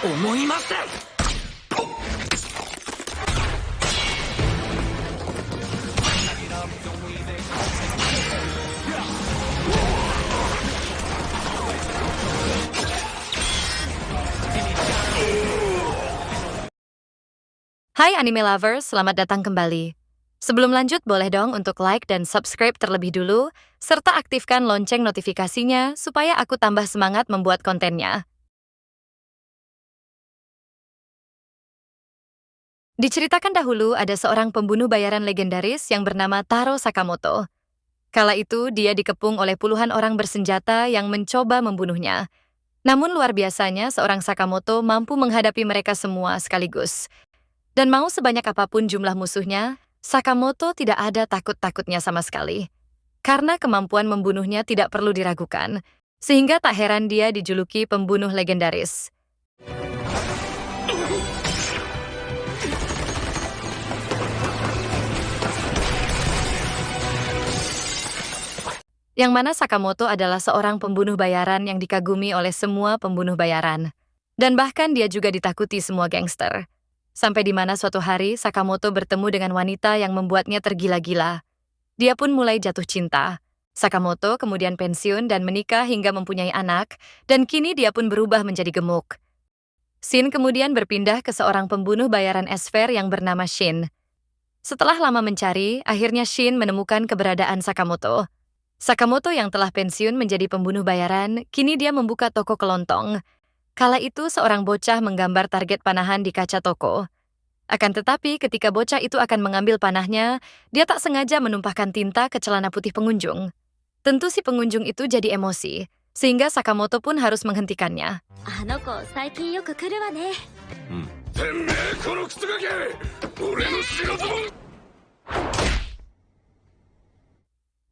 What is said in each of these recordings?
思いません。Hai anime lovers, selamat datang kembali. Sebelum lanjut, boleh dong untuk like dan subscribe terlebih dulu, serta aktifkan lonceng notifikasinya supaya aku tambah semangat membuat kontennya. Diceritakan dahulu ada seorang pembunuh bayaran legendaris yang bernama Taro Sakamoto. Kala itu, dia dikepung oleh puluhan orang bersenjata yang mencoba membunuhnya. Namun luar biasanya, seorang Sakamoto mampu menghadapi mereka semua sekaligus. Dan mau sebanyak apapun jumlah musuhnya, Sakamoto tidak ada takut-takutnya sama sekali. Karena kemampuan membunuhnya tidak perlu diragukan, sehingga tak heran dia dijuluki pembunuh legendaris. Yang mana Sakamoto adalah seorang pembunuh bayaran yang dikagumi oleh semua pembunuh bayaran. Dan bahkan dia juga ditakuti semua gangster. Sampai di mana suatu hari Sakamoto bertemu dengan wanita yang membuatnya tergila-gila. Dia pun mulai jatuh cinta. Sakamoto kemudian pensiun dan menikah hingga mempunyai anak, dan kini dia pun berubah menjadi gemuk. Shin kemudian berpindah ke seorang pembunuh bayaran esfer yang bernama Shin. Setelah lama mencari, akhirnya Shin menemukan keberadaan Sakamoto. Sakamoto yang telah pensiun menjadi pembunuh bayaran, kini dia membuka toko kelontong. Kala itu seorang bocah menggambar target panahan di kaca toko. Akan tetapi ketika bocah itu akan mengambil panahnya, dia tak sengaja menumpahkan tinta ke celana putih pengunjung. Tentu si pengunjung itu jadi emosi, sehingga Sakamoto pun harus menghentikannya.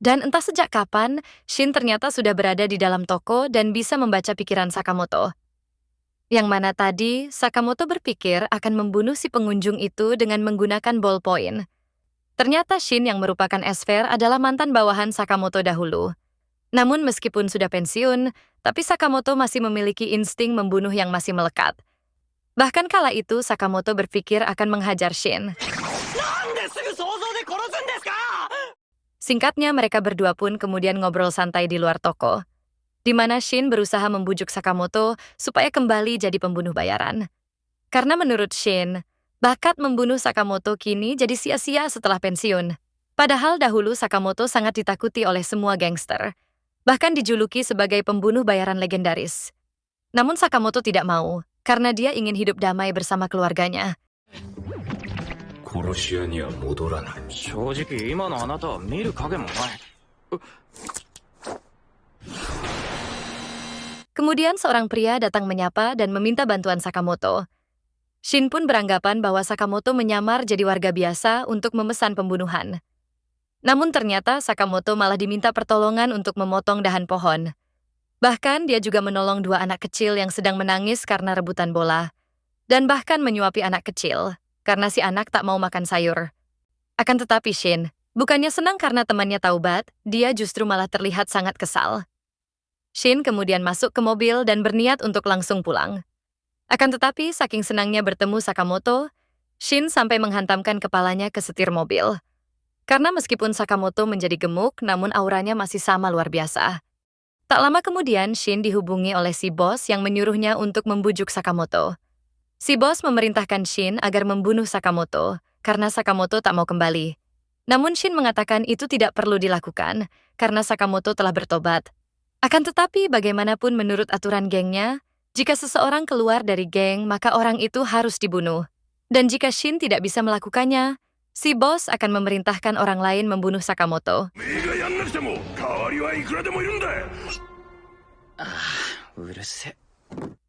Dan entah sejak kapan, Shin ternyata sudah berada di dalam toko dan bisa membaca pikiran Sakamoto. Yang mana tadi, Sakamoto berpikir akan membunuh si pengunjung itu dengan menggunakan ballpoint. Ternyata Shin yang merupakan esfer adalah mantan bawahan Sakamoto dahulu. Namun meskipun sudah pensiun, tapi Sakamoto masih memiliki insting membunuh yang masih melekat. Bahkan kala itu, Sakamoto berpikir akan menghajar Shin. Singkatnya, mereka berdua pun kemudian ngobrol santai di luar toko, di mana Shin berusaha membujuk Sakamoto supaya kembali jadi pembunuh bayaran. Karena menurut Shin, bakat membunuh Sakamoto kini jadi sia-sia setelah pensiun. Padahal dahulu Sakamoto sangat ditakuti oleh semua gangster, bahkan dijuluki sebagai pembunuh bayaran legendaris. Namun Sakamoto tidak mau, karena dia ingin hidup damai bersama keluarganya. 殺し屋には戻らない。正直今のあなたは見る影もない。Kemudian seorang pria datang menyapa dan meminta bantuan Sakamoto. Shin pun beranggapan bahwa Sakamoto menyamar jadi warga biasa untuk memesan pembunuhan. Namun ternyata Sakamoto malah diminta pertolongan untuk memotong dahan pohon. Bahkan dia juga menolong dua anak kecil yang sedang menangis karena rebutan bola. Dan bahkan menyuapi anak kecil, karena si anak tak mau makan sayur. Akan tetapi Shin, bukannya senang karena temannya taubat, dia justru malah terlihat sangat kesal. Shin kemudian masuk ke mobil dan berniat untuk langsung pulang. Akan tetapi, saking senangnya bertemu Sakamoto, Shin sampai menghantamkan kepalanya ke setir mobil. Karena meskipun Sakamoto menjadi gemuk, namun auranya masih sama luar biasa. Tak lama kemudian, Shin dihubungi oleh si bos yang menyuruhnya untuk membujuk Sakamoto. Si bos memerintahkan Shin agar membunuh Sakamoto, karena Sakamoto tak mau kembali. Namun Shin mengatakan itu tidak perlu dilakukan, karena Sakamoto telah bertobat. Akan tetapi bagaimanapun menurut aturan gengnya, jika seseorang keluar dari geng maka orang itu harus dibunuh. Dan jika Shin tidak bisa melakukannya, si bos akan memerintahkan orang lain membunuh Sakamoto.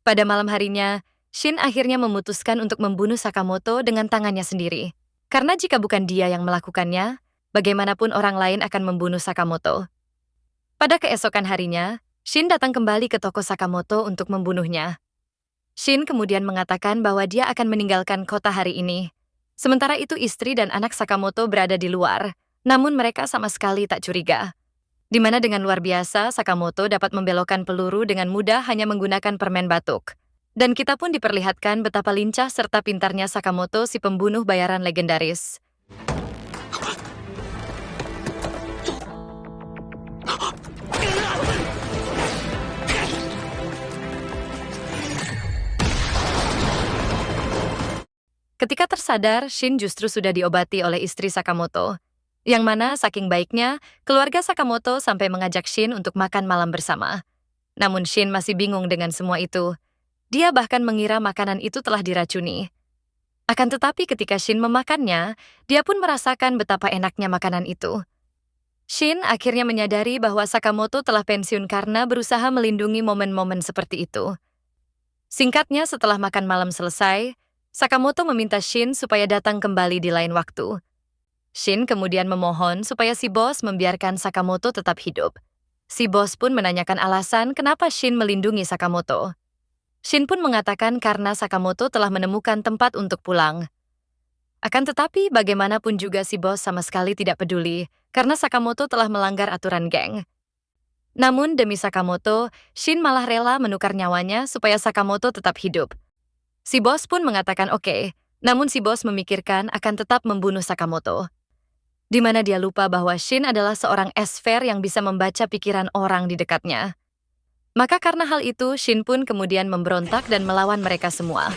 Pada malam harinya, Shin akhirnya memutuskan untuk membunuh Sakamoto dengan tangannya sendiri. Karena jika bukan dia yang melakukannya, bagaimanapun orang lain akan membunuh Sakamoto. Pada keesokan harinya, Shin datang kembali ke toko Sakamoto untuk membunuhnya. Shin kemudian mengatakan bahwa dia akan meninggalkan kota hari ini. Sementara itu istri dan anak Sakamoto berada di luar, namun mereka sama sekali tak curiga. Di mana dengan luar biasa, Sakamoto dapat membelokkan peluru dengan mudah hanya menggunakan permen batuk. Dan kita pun diperlihatkan betapa lincah serta pintarnya Sakamoto si pembunuh bayaran legendaris. Ketika tersadar, Shin justru sudah diobati oleh istri Sakamoto. Yang mana, saking baiknya, keluarga Sakamoto sampai mengajak Shin untuk makan malam bersama. Namun Shin masih bingung dengan semua itu. Dia bahkan mengira makanan itu telah diracuni. Akan tetapi ketika Shin memakannya, dia pun merasakan betapa enaknya makanan itu. Shin akhirnya menyadari bahwa Sakamoto telah pensiun karena berusaha melindungi momen-momen seperti itu. Singkatnya, setelah makan malam selesai, Sakamoto meminta Shin supaya datang kembali di lain waktu. Shin kemudian memohon supaya si bos membiarkan Sakamoto tetap hidup. Si bos pun menanyakan alasan kenapa Shin melindungi Sakamoto. Shin pun mengatakan karena Sakamoto telah menemukan tempat untuk pulang. Akan tetapi bagaimanapun juga si bos sama sekali tidak peduli karena Sakamoto telah melanggar aturan geng. Namun demi Sakamoto, Shin malah rela menukar nyawanya supaya Sakamoto tetap hidup. Si bos pun mengatakan oke, namun si bos memikirkan akan tetap membunuh Sakamoto. Di mana dia lupa bahwa Shin adalah seorang esfer yang bisa membaca pikiran orang di dekatnya. Maka karena hal itu, Shin pun kemudian memberontak dan melawan mereka semua.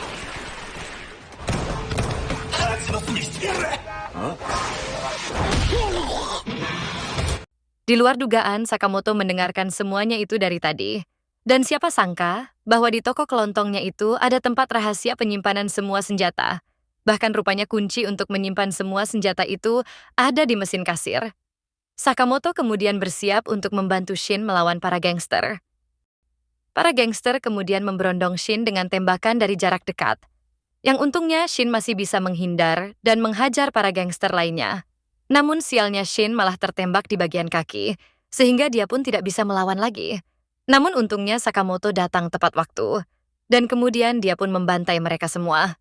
Di luar dugaan, Sakamoto mendengarkan semuanya itu dari tadi. Dan siapa sangka bahwa di toko kelontongnya itu ada tempat rahasia penyimpanan semua senjata. Bahkan rupanya kunci untuk menyimpan semua senjata itu ada di mesin kasir. Sakamoto kemudian bersiap untuk membantu Shin melawan para gangster. Para gangster kemudian memberondong Shin dengan tembakan dari jarak dekat. Yang untungnya Shin masih bisa menghindar dan menghajar para gangster lainnya. Namun sialnya Shin malah tertembak di bagian kaki, sehingga dia pun tidak bisa melawan lagi. Namun untungnya Sakamoto datang tepat waktu, dan kemudian dia pun membantai mereka semua.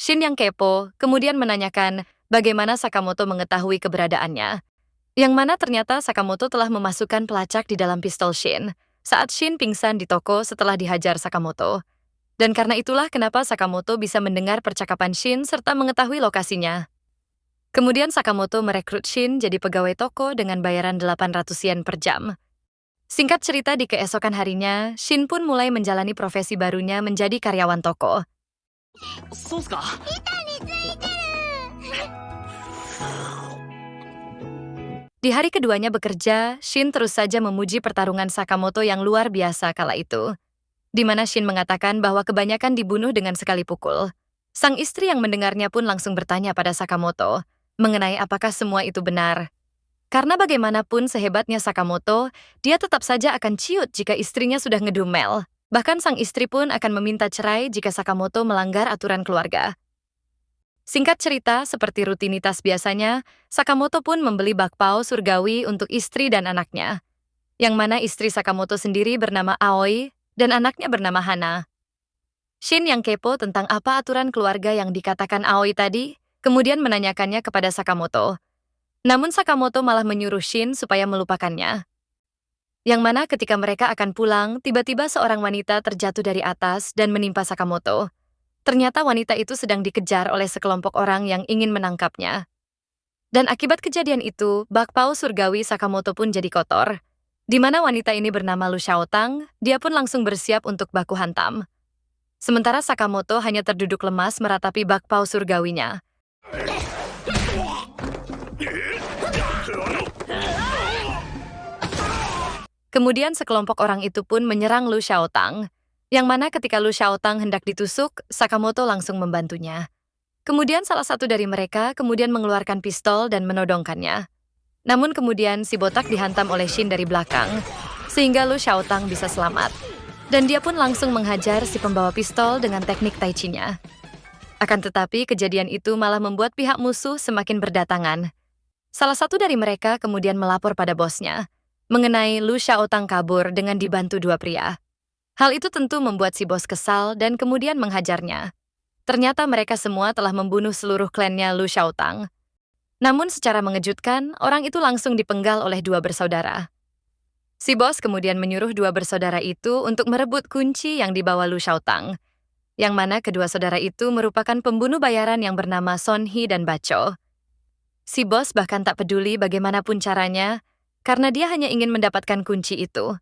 Shin yang kepo kemudian menanyakan bagaimana Sakamoto mengetahui keberadaannya. Yang mana ternyata Sakamoto telah memasukkan pelacak di dalam pistol Shin saat Shin pingsan di toko setelah dihajar Sakamoto. Dan karena itulah kenapa Sakamoto bisa mendengar percakapan Shin serta mengetahui lokasinya. Kemudian Sakamoto merekrut Shin jadi pegawai toko dengan bayaran 800 yen per jam. Singkat cerita, di keesokan harinya, Shin pun mulai menjalani profesi barunya menjadi karyawan toko. Di hari keduanya bekerja, Shin terus saja memuji pertarungan Sakamoto yang luar biasa kala itu. Di mana Shin mengatakan bahwa kebanyakan dibunuh dengan sekali pukul. Sang istri yang mendengarnya pun langsung bertanya pada Sakamoto mengenai apakah semua itu benar. Karena bagaimanapun sehebatnya Sakamoto, dia tetap saja akan ciut jika istrinya sudah ngedumel. Bahkan sang istri pun akan meminta cerai jika Sakamoto melanggar aturan keluarga. Singkat cerita, seperti rutinitas biasanya, Sakamoto pun membeli bakpao surgawi untuk istri dan anaknya. Yang mana istri Sakamoto sendiri bernama Aoi dan anaknya bernama Hana. Shin yang kepo tentang apa aturan keluarga yang dikatakan Aoi tadi, kemudian menanyakannya kepada Sakamoto. Namun Sakamoto malah menyuruh Shin supaya melupakannya. Yang mana ketika mereka akan pulang, tiba-tiba seorang wanita terjatuh dari atas dan menimpa Sakamoto. Ternyata wanita itu sedang dikejar oleh sekelompok orang yang ingin menangkapnya. Dan akibat kejadian itu, bakpao surgawi Sakamoto pun jadi kotor. Di mana wanita ini bernama Lu Xiaotang, dia pun langsung bersiap untuk baku hantam. Sementara Sakamoto hanya terduduk lemas meratapi bakpao surgawinya. Kemudian sekelompok orang itu pun menyerang Lu Xiaotang. Yang mana ketika Lu Xiaotang hendak ditusuk, Sakamoto langsung membantunya. Kemudian salah satu dari mereka kemudian mengeluarkan pistol dan menodongkannya. Namun kemudian si botak dihantam oleh Shin dari belakang, sehingga Lu Xiaotang bisa selamat. Dan dia pun langsung menghajar si pembawa pistol dengan teknik tai chi-nya. Akan tetapi kejadian itu malah membuat pihak musuh semakin berdatangan. Salah satu dari mereka kemudian melapor pada bosnya mengenai Lu Xiaotang kabur dengan dibantu dua pria. Hal itu tentu membuat si bos kesal dan kemudian menghajarnya. Ternyata mereka semua telah membunuh seluruh klannya Lu Xiaotang. Namun secara mengejutkan, orang itu langsung dipenggal oleh dua bersaudara. Si bos kemudian menyuruh dua bersaudara itu untuk merebut kunci yang dibawa Lu Xiaotang, yang mana kedua saudara itu merupakan pembunuh bayaran yang bernama Son Hee dan Baco. Si bos bahkan tak peduli bagaimanapun caranya, karena dia hanya ingin mendapatkan kunci itu.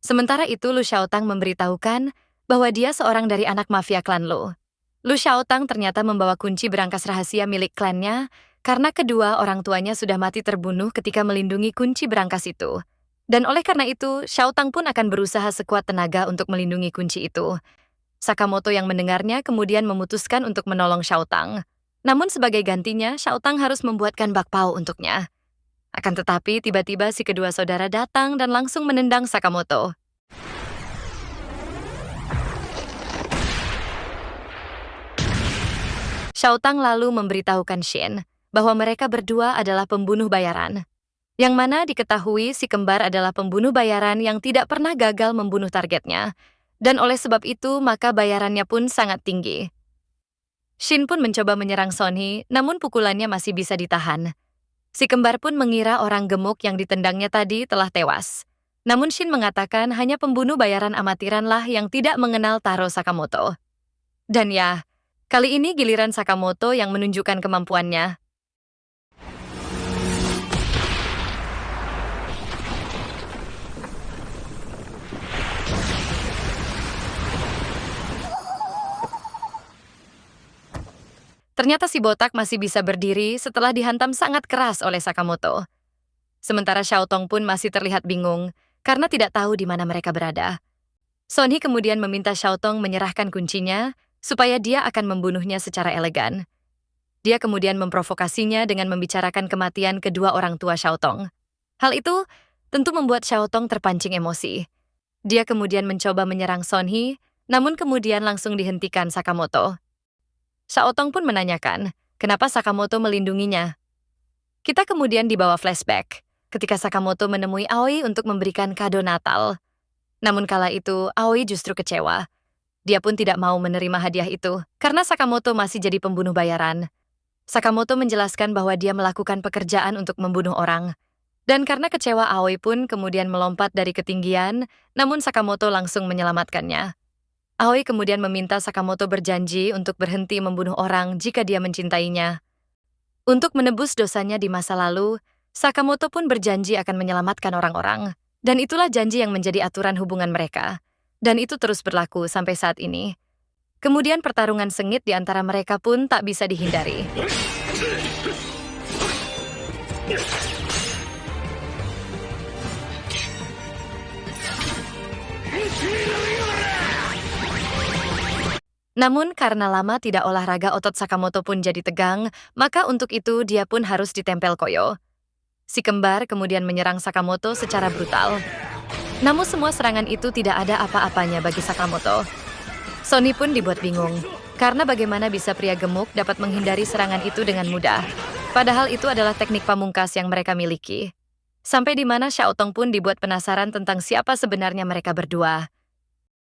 Sementara itu Lu Xiaotang memberitahukan bahwa dia seorang dari anak mafia klan Lu. Lu Xiaotang ternyata membawa kunci berangkas rahasia milik klannya karena kedua orang tuanya sudah mati terbunuh ketika melindungi kunci berangkas itu. Dan oleh karena itu, Xiaotang pun akan berusaha sekuat tenaga untuk melindungi kunci itu. Sakamoto yang mendengarnya kemudian memutuskan untuk menolong Xiaotang. Namun sebagai gantinya, Xiaotang harus membuatkan bakpao untuknya. Akan tetapi, tiba-tiba si kedua saudara datang dan langsung menendang Sakamoto. Xiaotang lalu memberitahukan Shin bahwa mereka berdua adalah pembunuh bayaran. Yang mana diketahui si kembar adalah pembunuh bayaran yang tidak pernah gagal membunuh targetnya. Dan oleh sebab itu, maka bayarannya pun sangat tinggi. Shin pun mencoba menyerang Son Hee, namun pukulannya masih bisa ditahan. Si kembar pun mengira orang gemuk yang ditendangnya tadi telah tewas. Namun Shin mengatakan hanya pembunuh bayaran amatiranlah yang tidak mengenal Taro Sakamoto. Dan ya, kali ini giliran Sakamoto yang menunjukkan kemampuannya. Ternyata si botak masih bisa berdiri setelah dihantam sangat keras oleh Sakamoto. Sementara Xiaotong pun masih terlihat bingung karena tidak tahu di mana mereka berada. Son Hee kemudian meminta Xiaotong menyerahkan kuncinya supaya dia akan membunuhnya secara elegan. Dia kemudian memprovokasinya dengan membicarakan kematian kedua orang tua Xiaotong. Hal itu tentu membuat Xiaotong terpancing emosi. Dia kemudian mencoba menyerang Son Hee, namun kemudian langsung dihentikan Sakamoto. Xiaotong pun menanyakan, kenapa Sakamoto melindunginya. Kita kemudian dibawa flashback, ketika Sakamoto menemui Aoi untuk memberikan kado Natal. Namun kala itu, Aoi justru kecewa. Dia pun tidak mau menerima hadiah itu, karena Sakamoto masih jadi pembunuh bayaran. Sakamoto menjelaskan bahwa dia melakukan pekerjaan untuk membunuh orang. Dan karena kecewa, Aoi pun kemudian melompat dari ketinggian, namun Sakamoto langsung menyelamatkannya. Aoi kemudian meminta Sakamoto berjanji untuk berhenti membunuh orang jika dia mencintainya. Untuk menebus dosanya di masa lalu, Sakamoto pun berjanji akan menyelamatkan orang-orang. Dan itulah janji yang menjadi aturan hubungan mereka. Dan itu terus berlaku sampai saat ini. Kemudian pertarungan sengit di antara mereka pun tak bisa dihindari. Namun karena lama tidak olahraga otot Sakamoto pun jadi tegang, maka untuk itu dia pun harus ditempel koyo. Si kembar kemudian menyerang Sakamoto secara brutal. Namun semua serangan itu tidak ada apa-apanya bagi Sakamoto. Sony pun dibuat bingung, karena bagaimana bisa pria gemuk dapat menghindari serangan itu dengan mudah. Padahal itu adalah teknik pamungkas yang mereka miliki. Sampai di mana Xiaotong pun dibuat penasaran tentang siapa sebenarnya mereka berdua.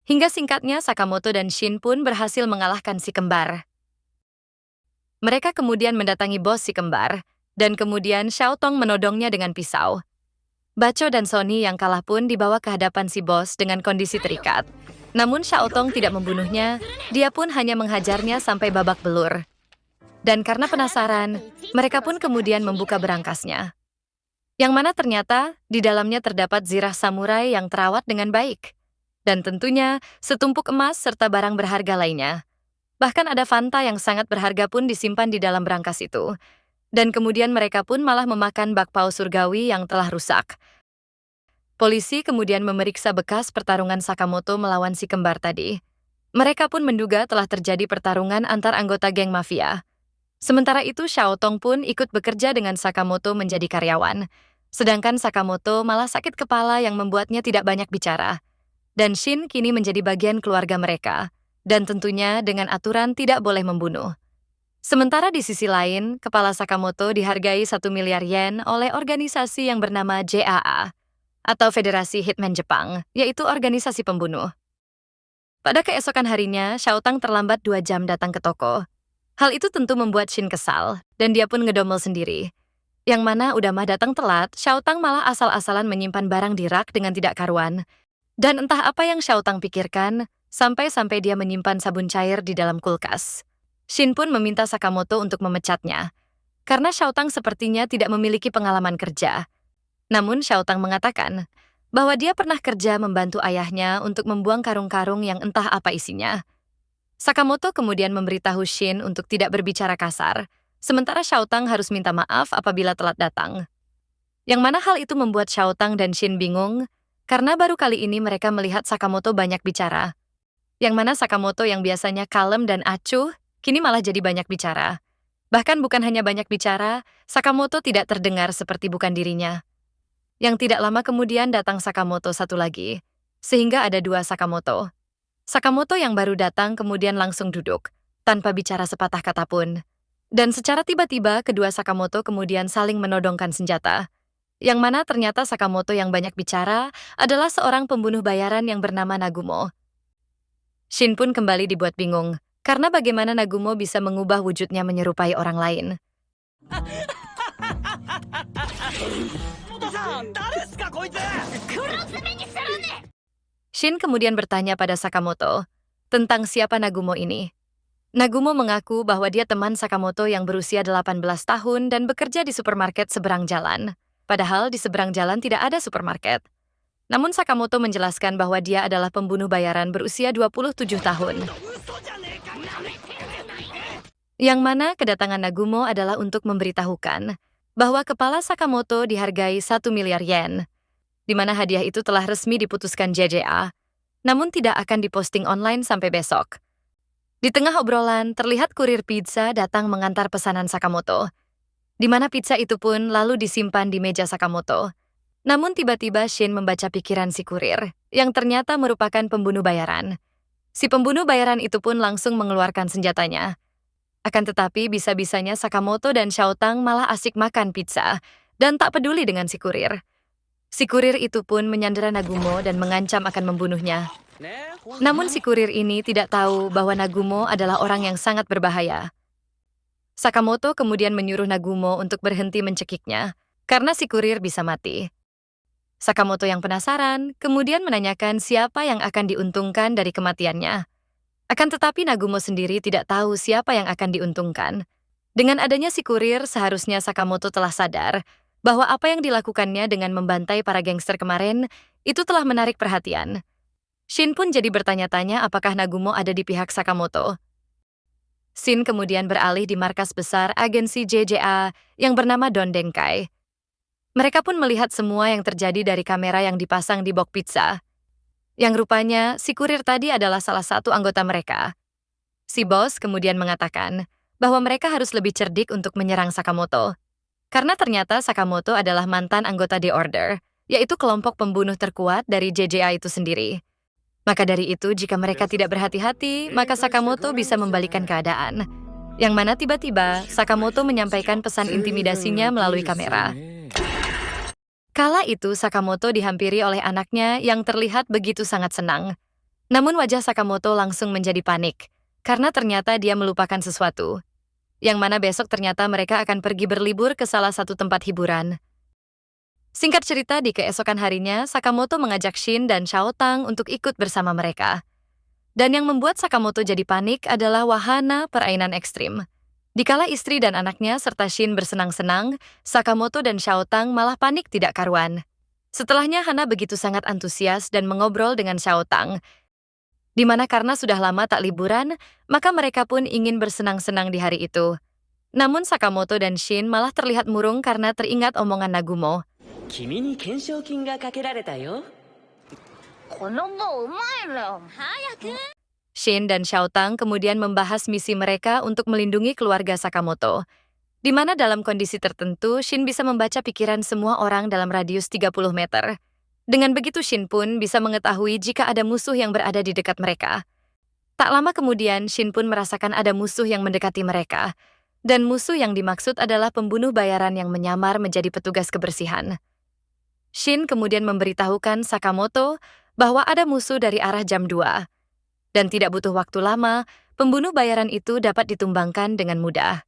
Hingga singkatnya Sakamoto dan Shin pun berhasil mengalahkan si kembar. Mereka kemudian mendatangi bos si kembar, dan kemudian Xiaotong menodongnya dengan pisau. Baco dan Sony yang kalah pun dibawa ke hadapan si bos dengan kondisi terikat. Namun Xiaotong tidak membunuhnya, dia pun hanya menghajarnya sampai babak belur. Dan karena penasaran, mereka pun kemudian membuka berangkasnya. Yang mana ternyata di dalamnya terdapat zirah samurai yang terawat dengan baik. Dan tentunya setumpuk emas serta barang berharga lainnya. Bahkan ada Fanta yang sangat berharga pun disimpan di dalam berangkas itu. Dan kemudian mereka pun malah memakan bakpao surgawi yang telah rusak. Polisi kemudian memeriksa bekas pertarungan Sakamoto melawan si kembar tadi. Mereka pun menduga telah terjadi pertarungan antar anggota geng mafia. Sementara itu Xiaotong pun ikut bekerja dengan Sakamoto menjadi karyawan. Sedangkan Sakamoto malah sakit kepala yang membuatnya tidak banyak bicara. Dan Shin kini menjadi bagian keluarga mereka. Dan tentunya dengan aturan tidak boleh membunuh. Sementara di sisi lain, kepala Sakamoto dihargai 1 miliar yen oleh organisasi yang bernama JAA, atau Federasi Hitman Jepang, yaitu organisasi pembunuh. Pada keesokan harinya, Xiaotang terlambat 2 jam datang ke toko. Hal itu tentu membuat Shin kesal, dan dia pun ngedomel sendiri. Yang mana udah mah datang telat, Xiaotang malah asal-asalan menyimpan barang di rak dengan tidak karuan. Dan entah apa yang Xiaotang pikirkan, sampai-sampai dia menyimpan sabun cair di dalam kulkas. Shin pun meminta Sakamoto untuk memecatnya, karena Xiaotang sepertinya tidak memiliki pengalaman kerja. Namun Xiaotang mengatakan bahwa dia pernah kerja membantu ayahnya untuk membuang karung-karung yang entah apa isinya. Sakamoto kemudian memberitahu Shin untuk tidak berbicara kasar, sementara Xiaotang harus minta maaf apabila telat datang. Yang mana hal itu membuat Xiaotang dan Shin bingung, karena baru kali ini mereka melihat Sakamoto banyak bicara. Yang mana Sakamoto yang biasanya kalem dan acuh, kini malah jadi banyak bicara. Bahkan bukan hanya banyak bicara, Sakamoto tidak terdengar seperti bukan dirinya. Yang tidak lama kemudian datang Sakamoto satu lagi, sehingga ada 2 Sakamoto. Sakamoto yang baru datang kemudian langsung duduk, tanpa bicara sepatah kata pun. Dan secara tiba-tiba kedua Sakamoto kemudian saling menodongkan senjata. Yang mana ternyata Sakamoto yang banyak bicara adalah seorang pembunuh bayaran yang bernama Nagumo. Shin pun kembali dibuat bingung, karena bagaimana Nagumo bisa mengubah wujudnya menyerupai orang lain. Shin kemudian bertanya pada Sakamoto tentang siapa Nagumo ini. Nagumo mengaku bahwa dia teman Sakamoto yang berusia 18 tahun dan bekerja di supermarket seberang jalan. Padahal di seberang jalan tidak ada supermarket. Namun Sakamoto menjelaskan bahwa dia adalah pembunuh bayaran berusia 27 tahun. Yang mana kedatangan Nagumo adalah untuk memberitahukan bahwa kepala Sakamoto dihargai 1 miliar yen, di mana hadiah itu telah resmi diputuskan JJA, namun tidak akan diposting online sampai besok. Di tengah obrolan, terlihat kurir pizza datang mengantar pesanan Sakamoto, di mana pizza itu pun lalu disimpan di meja Sakamoto. Namun tiba-tiba Shin membaca pikiran si kurir, yang ternyata merupakan pembunuh bayaran. Si pembunuh bayaran itu pun langsung mengeluarkan senjatanya. Akan tetapi bisa-bisanya Sakamoto dan Xiaotang malah asik makan pizza, dan tak peduli dengan si kurir. Si kurir itu pun menyandera Nagumo dan mengancam akan membunuhnya. Namun si kurir ini tidak tahu bahwa Nagumo adalah orang yang sangat berbahaya. Sakamoto kemudian menyuruh Nagumo untuk berhenti mencekiknya, karena si kurir bisa mati. Sakamoto yang penasaran, kemudian menanyakan siapa yang akan diuntungkan dari kematiannya. Akan tetapi Nagumo sendiri tidak tahu siapa yang akan diuntungkan. Dengan adanya si kurir, seharusnya Sakamoto telah sadar bahwa apa yang dilakukannya dengan membantai para gangster kemarin itu telah menarik perhatian. Shin pun jadi bertanya-tanya apakah Nagumo ada di pihak Sakamoto. Shin kemudian beralih di markas besar agensi JJA yang bernama Don Denkai. Mereka pun melihat semua yang terjadi dari kamera yang dipasang di box pizza. Yang rupanya si kurir tadi adalah salah satu anggota mereka. Si bos kemudian mengatakan bahwa mereka harus lebih cerdik untuk menyerang Sakamoto. Karena ternyata Sakamoto adalah mantan anggota The Order, yaitu kelompok pembunuh terkuat dari JJA itu sendiri. Maka dari itu, jika mereka tidak berhati-hati, maka Sakamoto bisa membalikan keadaan. Yang mana tiba-tiba, Sakamoto menyampaikan pesan intimidasinya melalui kamera. Kala itu, Sakamoto dihampiri oleh anaknya yang terlihat begitu sangat senang. Namun wajah Sakamoto langsung menjadi panik, karena ternyata dia melupakan sesuatu. Yang mana besok ternyata mereka akan pergi berlibur ke salah satu tempat hiburan. Singkat cerita, di keesokan harinya, Sakamoto mengajak Shin dan Xiaotang untuk ikut bersama mereka. Dan yang membuat Sakamoto jadi panik adalah wahana perainan ekstrim. Dikala istri dan anaknya serta Shin bersenang-senang, Sakamoto dan Xiaotang malah panik tidak karuan. Setelahnya Hana begitu sangat antusias dan mengobrol dengan Xiaotang, di mana karena sudah lama tak liburan, maka mereka pun ingin bersenang-senang di hari itu. Namun Sakamoto dan Shin malah terlihat murung karena teringat omongan Nagumo. 君に懸賞金がかけられたよ。この子うまいの。早く。 Shin dan Xiaotang kemudian membahas misi mereka untuk melindungi keluarga Sakamoto, di mana dalam kondisi tertentu Shin bisa membaca pikiran semua orang dalam radius 30 meter. Dengan begitu Shin pun bisa mengetahui jika ada musuh yang berada di dekat mereka. Tak lama kemudian Shin pun merasakan ada musuh yang mendekati mereka, dan musuh yang dimaksud adalah pembunuh bayaran yang menyamar menjadi petugas kebersihan. Shin kemudian memberitahukan Sakamoto bahwa ada musuh dari arah jam 2. Dan tidak butuh waktu lama, pembunuh bayaran itu dapat ditumbangkan dengan mudah.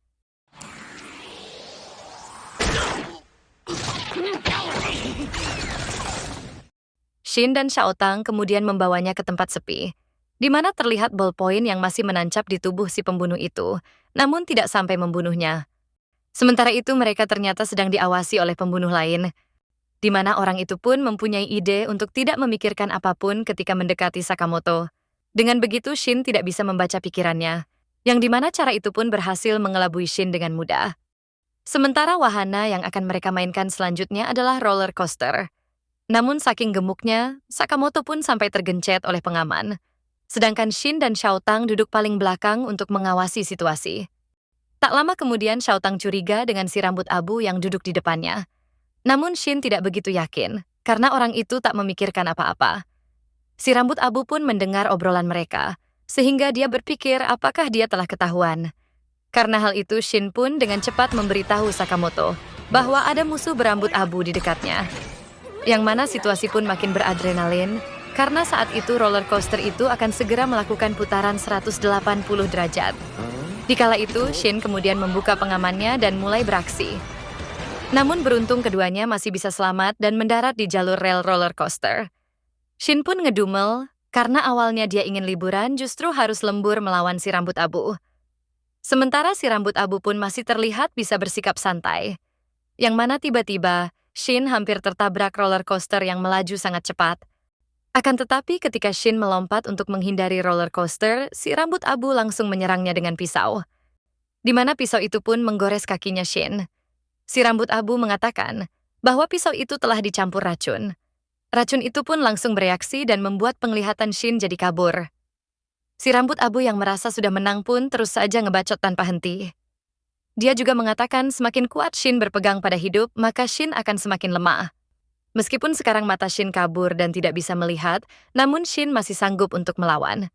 Shin dan Xiaotang kemudian membawanya ke tempat sepi, di mana terlihat ballpoint yang masih menancap di tubuh si pembunuh itu, namun tidak sampai membunuhnya. Sementara itu mereka ternyata sedang diawasi oleh pembunuh lain, di mana orang itu pun mempunyai ide untuk tidak memikirkan apapun ketika mendekati Sakamoto. Dengan begitu Shin tidak bisa membaca pikirannya, yang di mana cara itu pun berhasil mengelabui Shin dengan mudah. Sementara wahana yang akan mereka mainkan selanjutnya adalah roller coaster. Namun saking gemuknya, Sakamoto pun sampai tergencet oleh pengaman. Sedangkan Shin dan Xiaotang duduk paling belakang untuk mengawasi situasi. Tak lama kemudian Xiaotang curiga dengan si rambut abu yang duduk di depannya. Namun Shin tidak begitu yakin, karena orang itu tak memikirkan apa-apa. Si rambut abu pun mendengar obrolan mereka, sehingga dia berpikir apakah dia telah ketahuan. Karena hal itu Shin pun dengan cepat memberitahu Sakamoto bahwa ada musuh berambut abu di dekatnya. Yang mana situasi pun makin beradrenalin, karena saat itu roller coaster itu akan segera melakukan putaran 180 derajat. Dikala itu, Shin kemudian membuka pengamannya dan mulai beraksi. Namun beruntung keduanya masih bisa selamat dan mendarat di jalur rel roller coaster. Shin pun ngedumel, karena awalnya dia ingin liburan justru harus lembur melawan si rambut abu. Sementara si rambut abu pun masih terlihat bisa bersikap santai. Yang mana tiba-tiba, Shin hampir tertabrak roller coaster yang melaju sangat cepat. Akan tetapi ketika Shin melompat untuk menghindari roller coaster, si rambut abu langsung menyerangnya dengan pisau. Di mana pisau itu pun menggores kakinya Shin. Si rambut abu mengatakan bahwa pisau itu telah dicampur racun. Racun itu pun langsung bereaksi dan membuat penglihatan Shin jadi kabur. Si rambut abu yang merasa sudah menang pun terus saja ngebacot tanpa henti. Dia juga mengatakan semakin kuat Shin berpegang pada hidup, maka Shin akan semakin lemah. Meskipun sekarang mata Shin kabur dan tidak bisa melihat, namun Shin masih sanggup untuk melawan.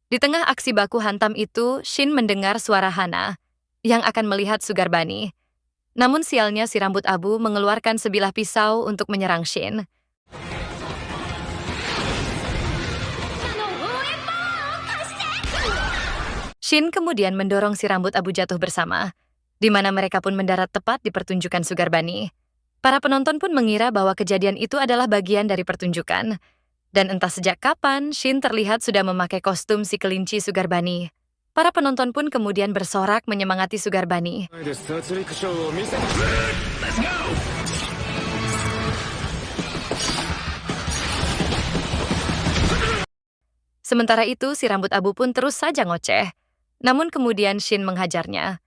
Di tengah aksi baku hantam itu, Shin mendengar suara Hana yang akan melihat Sugarbani. Namun sialnya si rambut abu mengeluarkan sebilah pisau untuk menyerang Shin. Shin kemudian mendorong si rambut abu jatuh bersama, di mana mereka pun mendarat tepat di pertunjukan Sugarbani. Para penonton pun mengira bahwa kejadian itu adalah bagian dari pertunjukan. Dan entah sejak kapan, Shin terlihat sudah memakai kostum si kelinci Sugarbani. Para penonton pun kemudian bersorak menyemangati Sugarbani. Sementara itu, si rambut abu pun terus saja ngoceh. Namun kemudian Shin menghajarnya.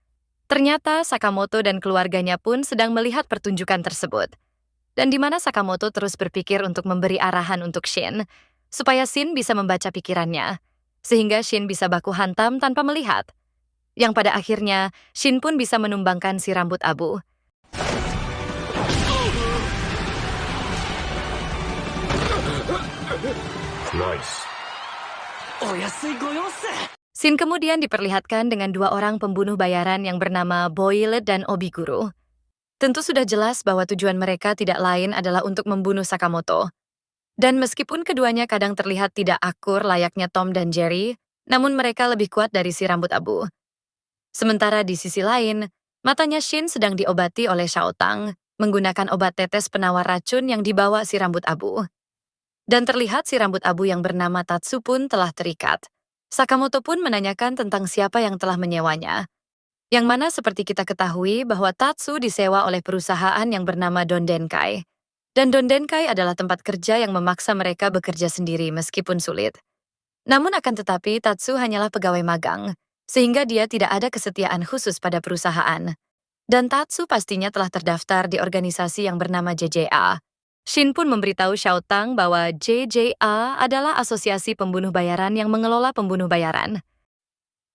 Ternyata Sakamoto dan keluarganya pun sedang melihat pertunjukan tersebut. Dan di mana Sakamoto terus berpikir untuk memberi arahan untuk Shin, supaya Shin bisa membaca pikirannya, sehingga Shin bisa baku hantam tanpa melihat. Yang pada akhirnya, Shin pun bisa menumbangkan si rambut abu. Nice. Shin kemudian diperlihatkan dengan dua orang pembunuh bayaran yang bernama Boilet dan Obiguru. Tentu sudah jelas bahwa tujuan mereka tidak lain adalah untuk membunuh Sakamoto. Dan meskipun keduanya kadang terlihat tidak akur layaknya Tom dan Jerry, namun mereka lebih kuat dari si rambut abu. Sementara di sisi lain, matanya Shin sedang diobati oleh Xiaotang, menggunakan obat tetes penawar racun yang dibawa si rambut abu. Dan terlihat si rambut abu yang bernama Tatsu pun telah terikat. Sakamoto pun menanyakan tentang siapa yang telah menyewanya. Yang mana seperti kita ketahui bahwa Tatsu disewa oleh perusahaan yang bernama Dondenkai. Dan Dondenkai adalah tempat kerja yang memaksa mereka bekerja sendiri meskipun sulit. Namun akan tetapi Tatsu hanyalah pegawai magang, sehingga dia tidak ada kesetiaan khusus pada perusahaan. Dan Tatsu pastinya telah terdaftar di organisasi yang bernama JJA. Shin pun memberitahu Xiaotang bahwa JJA adalah asosiasi pembunuh bayaran yang mengelola pembunuh bayaran.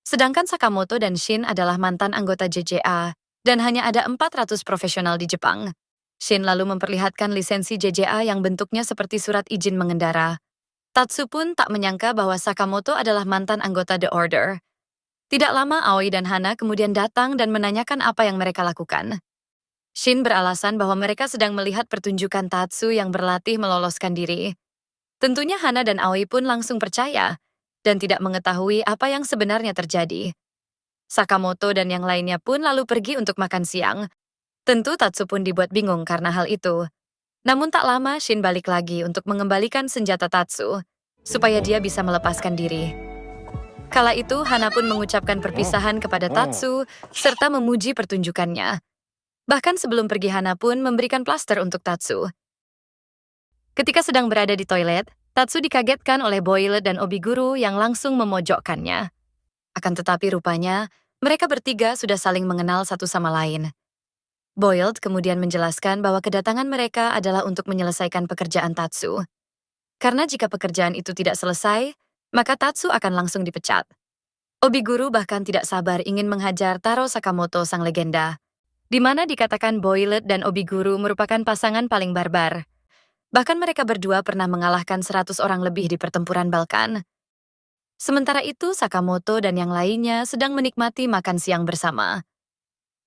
Sedangkan Sakamoto dan Shin adalah mantan anggota JJA, dan hanya ada 400 profesional di Jepang. Shin lalu memperlihatkan lisensi JJA yang bentuknya seperti surat izin mengendara. Tatsu pun tak menyangka bahwa Sakamoto adalah mantan anggota The Order. Tidak lama Aoi dan Hana kemudian datang dan menanyakan apa yang mereka lakukan. Shin beralasan bahwa mereka sedang melihat pertunjukan Tatsu yang berlatih meloloskan diri. Tentunya Hana dan Aoi pun langsung percaya, dan tidak mengetahui apa yang sebenarnya terjadi. Sakamoto dan yang lainnya pun lalu pergi untuk makan siang. Tentu Tatsu pun dibuat bingung karena hal itu. Namun tak lama Shin balik lagi untuk mengembalikan senjata Tatsu, supaya dia bisa melepaskan diri. Kala itu Hana pun mengucapkan perpisahan kepada Tatsu, serta memuji pertunjukannya. Bahkan sebelum pergi Hana pun memberikan plaster untuk Tatsu. Ketika sedang berada di toilet, Tatsu dikagetkan oleh Boiled dan Obiguru yang langsung memojokkannya. Akan tetapi rupanya, mereka bertiga sudah saling mengenal satu sama lain. Boiled kemudian menjelaskan bahwa kedatangan mereka adalah untuk menyelesaikan pekerjaan Tatsu. Karena jika pekerjaan itu tidak selesai, maka Tatsu akan langsung dipecat. Obiguru bahkan tidak sabar ingin menghajar Taro Sakamoto sang legenda, di mana dikatakan Boiled dan Obiguru merupakan pasangan paling barbar. Bahkan mereka berdua pernah mengalahkan 100 orang lebih di pertempuran Balkan. Sementara itu, Sakamoto dan yang lainnya sedang menikmati makan siang bersama.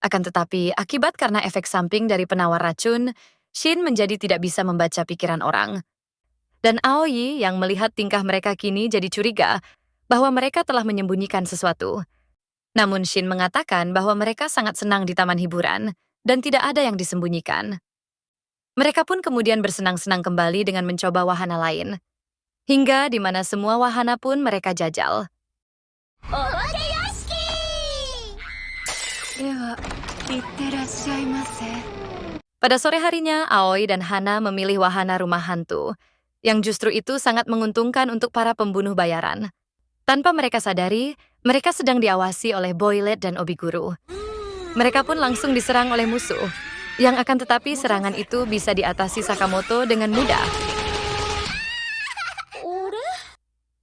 Akan tetapi, akibat karena efek samping dari penawar racun, Shin menjadi tidak bisa membaca pikiran orang. Dan Aoi yang melihat tingkah mereka kini jadi curiga bahwa mereka telah menyembunyikan sesuatu. Namun Shin mengatakan bahwa mereka sangat senang di taman hiburan dan tidak ada yang disembunyikan. Mereka pun kemudian bersenang-senang kembali dengan mencoba wahana lain. Hingga di mana semua wahana pun mereka jajal. Pada sore harinya, Aoi dan Hana memilih wahana rumah hantu, yang justru itu sangat menguntungkan untuk para pembunuh bayaran. Tanpa mereka sadari, mereka sedang diawasi oleh Boiled dan Obiguru. Mereka pun langsung diserang oleh musuh, yang akan tetapi serangan itu bisa diatasi Sakamoto dengan mudah.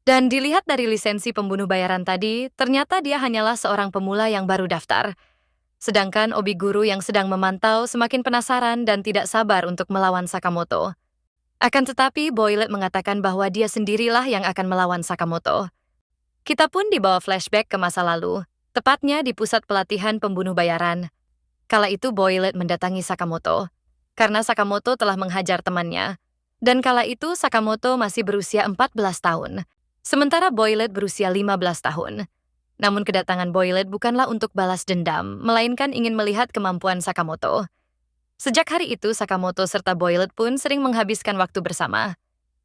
Dan dilihat dari lisensi pembunuh bayaran tadi, ternyata dia hanyalah seorang pemula yang baru daftar. Sedangkan Obiguru yang sedang memantau semakin penasaran dan tidak sabar untuk melawan Sakamoto. Akan tetapi Boiled mengatakan bahwa dia sendirilah yang akan melawan Sakamoto. Kita pun dibawa flashback ke masa lalu, tepatnya di pusat pelatihan pembunuh bayaran. Kala itu Boiled mendatangi Sakamoto, karena Sakamoto telah menghajar temannya. Dan kala itu Sakamoto masih berusia 14 tahun, sementara Boiled berusia 15 tahun. Namun kedatangan Boiled bukanlah untuk balas dendam, melainkan ingin melihat kemampuan Sakamoto. Sejak hari itu, Sakamoto serta Boiled pun sering menghabiskan waktu bersama.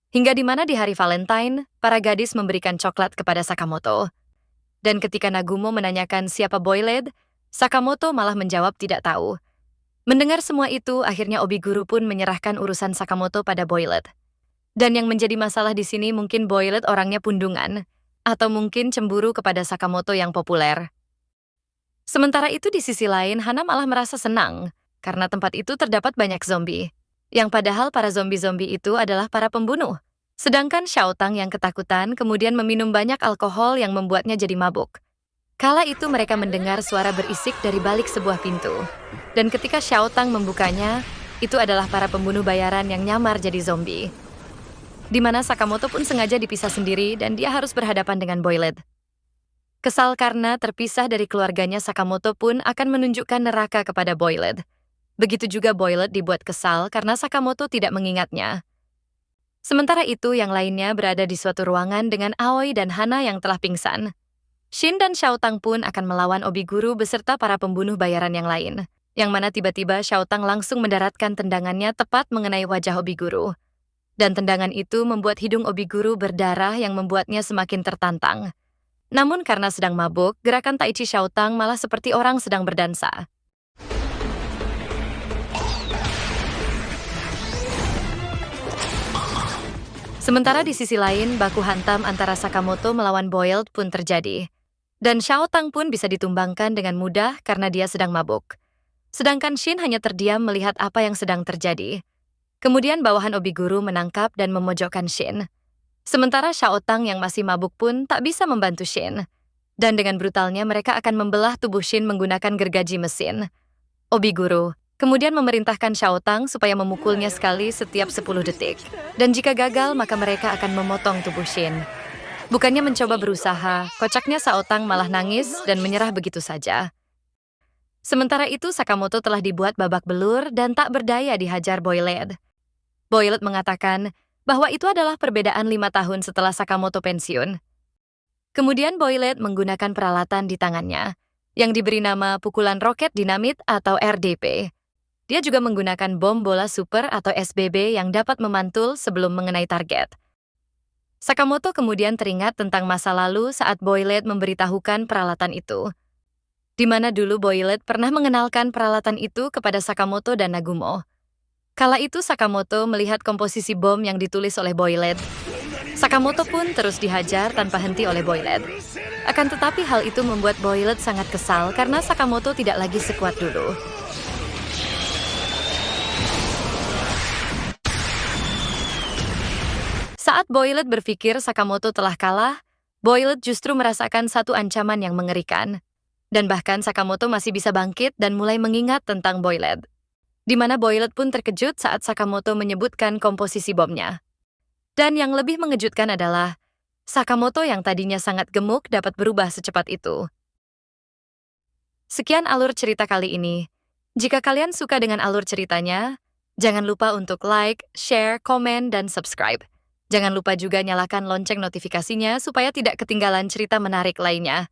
Hingga di mana di hari Valentine, para gadis memberikan coklat kepada Sakamoto. Dan ketika Nagumo menanyakan siapa Boiled, Sakamoto malah menjawab tidak tahu. Mendengar semua itu, akhirnya Obiguru pun menyerahkan urusan Sakamoto pada Boiled. Dan yang menjadi masalah di sini mungkin Boiled orangnya pundungan, atau mungkin cemburu kepada Sakamoto yang populer. Sementara itu di sisi lain, Hana malah merasa senang, karena tempat itu terdapat banyak zombie. Yang padahal para zombie-zombie itu adalah para pembunuh. Sedangkan Xiaotang yang ketakutan kemudian meminum banyak alkohol yang membuatnya jadi mabuk. Kala itu mereka mendengar suara berisik dari balik sebuah pintu. Dan ketika Xiaotang membukanya, itu adalah para pembunuh bayaran yang nyamar jadi zombie. Di mana Sakamoto pun sengaja dipisah sendiri dan dia harus berhadapan dengan Boiled. Kesal karena terpisah dari keluarganya, Sakamoto pun akan menunjukkan neraka kepada Boiled. Begitu juga Boiled dibuat kesal karena Sakamoto tidak mengingatnya. Sementara itu, yang lainnya berada di suatu ruangan dengan Aoi dan Hana yang telah pingsan. Shin dan Xiaotang pun akan melawan Obiguru beserta para pembunuh bayaran yang lain. Yang mana tiba-tiba Xiaotang langsung mendaratkan tendangannya tepat mengenai wajah Obiguru. Dan tendangan itu membuat hidung Obiguru berdarah yang membuatnya semakin tertantang. Namun karena sedang mabuk, gerakan Taichi Xiaotang malah seperti orang sedang berdansa. Sementara di sisi lain, baku hantam antara Sakamoto melawan Boiled pun terjadi. Dan Xiaotang pun bisa ditumbangkan dengan mudah karena dia sedang mabuk. Sedangkan Shin hanya terdiam melihat apa yang sedang terjadi. Kemudian bawahan Obiguru menangkap dan memojokkan Shin. Sementara Xiaotang yang masih mabuk pun tak bisa membantu Shin. Dan dengan brutalnya mereka akan membelah tubuh Shin menggunakan gergaji mesin. Obiguru kemudian memerintahkan Xiaotang supaya memukulnya sekali setiap 10 detik. Dan jika gagal, maka mereka akan memotong tubuh Shin. Bukannya mencoba berusaha, kocaknya Xiaotang malah nangis dan menyerah begitu saja. Sementara itu, Sakamoto telah dibuat babak belur dan tak berdaya dihajar Boiled. Boiled mengatakan bahwa itu adalah perbedaan 5 tahun setelah Sakamoto pensiun. Kemudian Boylet menggunakan peralatan di tangannya, yang diberi nama pukulan roket dinamit atau RDP. Dia juga menggunakan bom bola super atau SBB yang dapat memantul sebelum mengenai target. Sakamoto kemudian teringat tentang masa lalu saat Boylet memberitahukan peralatan itu, di mana dulu Boylet pernah mengenalkan peralatan itu kepada Sakamoto dan Nagumo. Kala itu Sakamoto melihat komposisi bom yang ditulis oleh Boylet. Sakamoto pun terus dihajar tanpa henti oleh Boylet. Akan tetapi hal itu membuat Boylet sangat kesal karena Sakamoto tidak lagi sekuat dulu. Saat Boylet berpikir Sakamoto telah kalah, Boylet justru merasakan satu ancaman yang mengerikan. Dan bahkan Sakamoto masih bisa bangkit dan mulai mengingat tentang Boylet. Di mana Boylet pun terkejut saat Sakamoto menyebutkan komposisi bomnya. Dan yang lebih mengejutkan adalah, Sakamoto yang tadinya sangat gemuk dapat berubah secepat itu. Sekian alur cerita kali ini. Jika kalian suka dengan alur ceritanya, jangan lupa untuk like, share, komen, dan subscribe. Jangan lupa juga nyalakan lonceng notifikasinya supaya tidak ketinggalan cerita menarik lainnya.